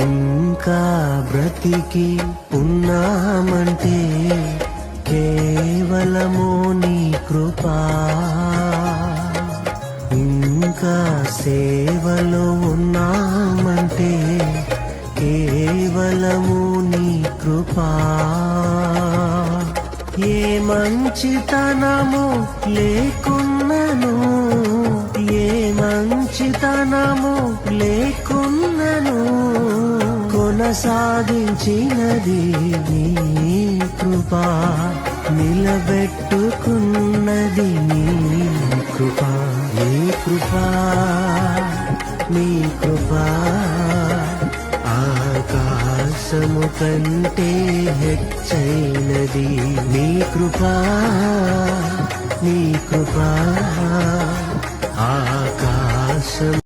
ఇంకా బ్రతికి ఉన్నామంటే కేవలము నీ కృపా. ఇంకా సేవలో ఉన్నామంటే కేవలము నీ కృపా. ఏ మంచితనము లేకున్నను, ఏ మంచితనము లేకున్నను, కొనసాగించినది నీ కృపా. నిలబెట్టుకున్నది నీ కృపా. నీ కృపా, నీ కృపా ఆకాశము కంటే హెచ్చైనది. నీ కృపా, నీ కృపా ఆకాశం